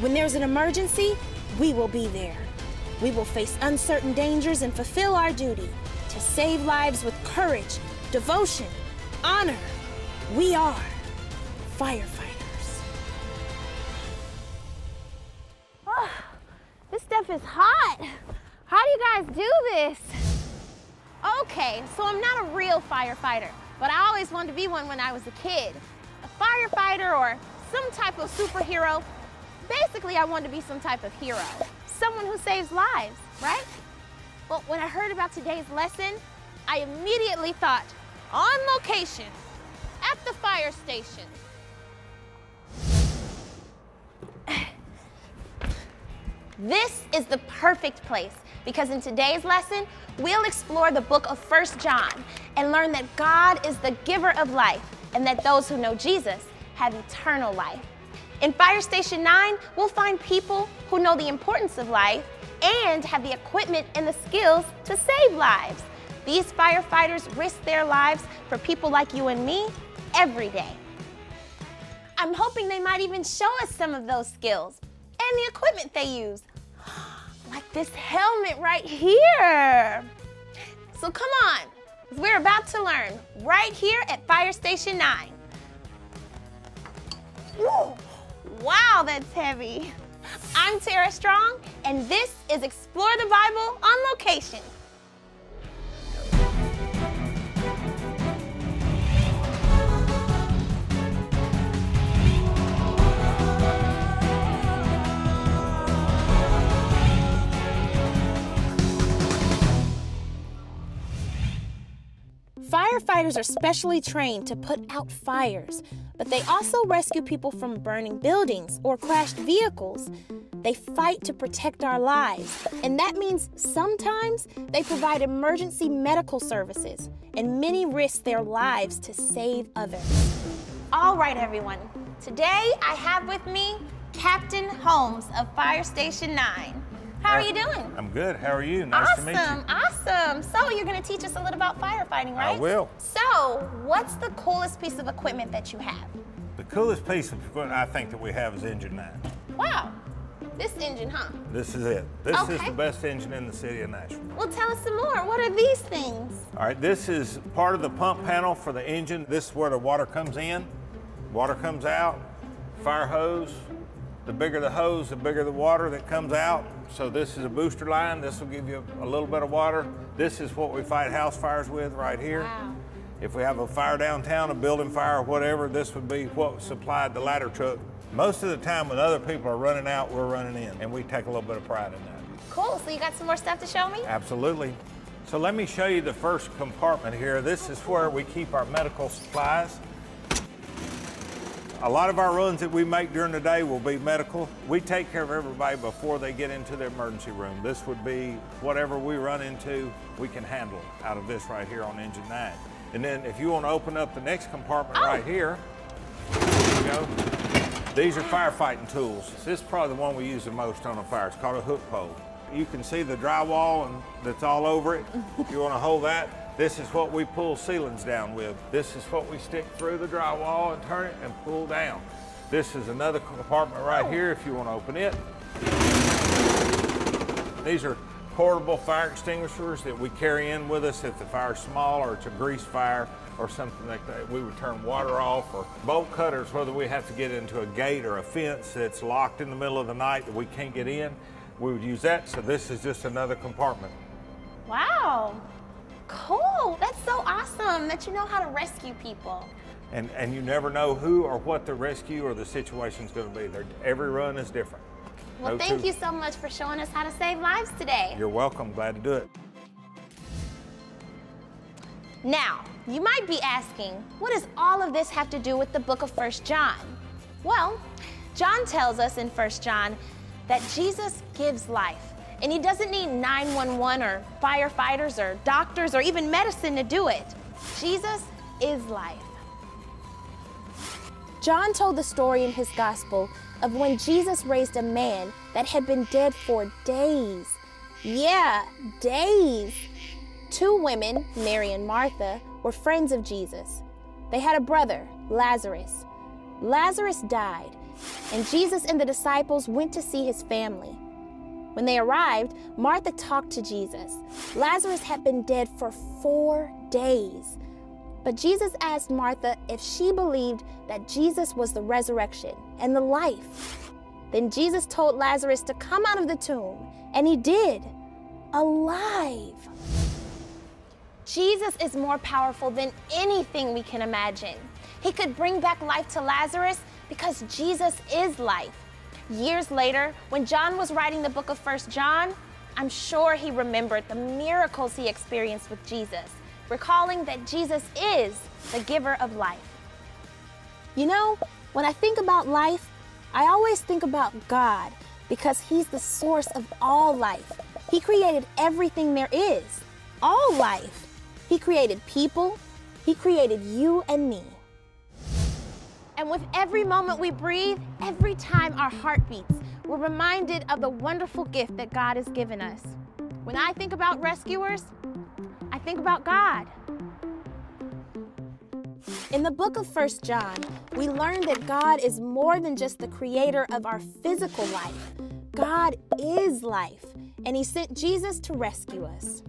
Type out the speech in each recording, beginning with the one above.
When there's an emergency, we will be there. We will face uncertain dangers and fulfill our duty to save lives with courage, devotion, honor. We are firefighters. Oh, this stuff is hot. How do you guys do this? Okay, so I'm not a real firefighter, but I always wanted to be one when I was a kid. A firefighter or some type of superhero. Basically, I wanted to be some type of hero. Someone who saves lives, right? Well, when I heard about today's lesson, I immediately thought, on location, at the fire station. This is the perfect place because in today's lesson, we'll explore the book of 1 John and learn that God is the giver of life and that those who know Jesus have eternal life. In Fire Station 9, we'll find people who know the importance of life and have the equipment and the skills to save lives. These firefighters risk their lives for people like you and me every day. I'm hoping they might even show us some of those skills and the equipment they use. Like this helmet right here. So come on, we're about to learn right here at Fire Station 9. Ooh, wow, that's heavy. I'm Tara Strong, and this is Explore the Bible on Location. Firefighters are specially trained to put out fires, but they also rescue people from burning buildings or crashed vehicles. They fight to protect our lives, and that means sometimes they provide emergency medical services, and many risk their lives to save others. All right, everyone. Today I have with me Captain Holmes of Fire Station 9. How are you doing? I'm good. How are you? Nice to meet you. Awesome. So you're going to teach us a little about firefighting, right? I will. So what's the coolest piece of equipment that you have? The coolest piece of equipment I think that we have is Engine 9. Wow. This engine, huh? This is it. This is the best engine in the city of Nashville. Well, tell us some more. What are these things? All right, this is part of the pump panel for the engine. This is where the water comes in, water comes out, fire hose. The bigger the hose, the bigger the water that comes out. So this is a booster line. This will give you a little bit of water. This is what we fight house fires with right here. Wow. If we have a fire downtown, a building fire or whatever, this would be what supplied the ladder truck. Most of the time when other people are running out, we're running in, and we take a little bit of pride in that. Cool, so you got some more stuff to show me? Absolutely. So let me show you the first compartment here. This is where we keep our medical supplies. A lot of our runs that we make during the day will be medical. We take care of everybody before they get into the emergency room. This would be whatever we run into, we can handle out of this right here on Engine 9. And then if you want to open up the next compartment right here, there you go. These are firefighting tools. This is probably the one we use the most on a fire. It's called a hook pole. You can see the drywall and that's all over it. If you want to hold that, this is what we pull ceilings down with. This is what we stick through the drywall and turn it and pull down. This is another compartment right here if you want to open it. These are portable fire extinguishers that we carry in with us if the fire's small or it's a grease fire or something like that. We would turn water off, or bolt cutters, whether we have to get into a gate or a fence that's locked in the middle of the night that we can't get in, we would use that. So this is just another compartment. Wow. Cool. That's so awesome that you know how to rescue people. And you never know who or what the rescue or the situation is going to be. Every run is different. Well, thank you so much for showing us how to save lives today. You're welcome. Glad to do it. Now, you might be asking, what does all of this have to do with the book of 1 John? Well, John tells us in 1 John that Jesus gives life. And he doesn't need 911 or firefighters or doctors or even medicine to do it. Jesus is life. John told the story in his gospel of when Jesus raised a man that had been dead for days. Yeah, days. Two women, Mary and Martha, were friends of Jesus. They had a brother, Lazarus. Lazarus died, and Jesus and the disciples went to see his family. When they arrived, Martha talked to Jesus. Lazarus had been dead for 4 days. But Jesus asked Martha if she believed that Jesus was the resurrection and the life. Then Jesus told Lazarus to come out of the tomb, and he did, alive. Jesus is more powerful than anything we can imagine. He could bring back life to Lazarus because Jesus is life. Years later, when John was writing the book of 1 John, I'm sure he remembered the miracles he experienced with Jesus, recalling that Jesus is the giver of life. You know, when I think about life, I always think about God because he's the source of all life. He created everything there is, all life. He created people. He created you and me. And with every moment we breathe, every time our heart beats, we're reminded of the wonderful gift that God has given us. When I think about rescuers, I think about God. In the book of 1 John, we learn that God is more than just the creator of our physical life. God is life, and he sent Jesus to rescue us.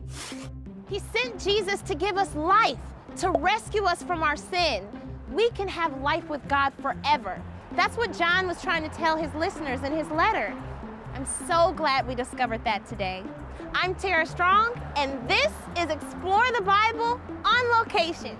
He sent Jesus to give us life, to rescue us from our sin. We can have life with God forever. That's what John was trying to tell his listeners in his letter. I'm so glad we discovered that today. I'm Tara Strong, and this is Explore the Bible on Location.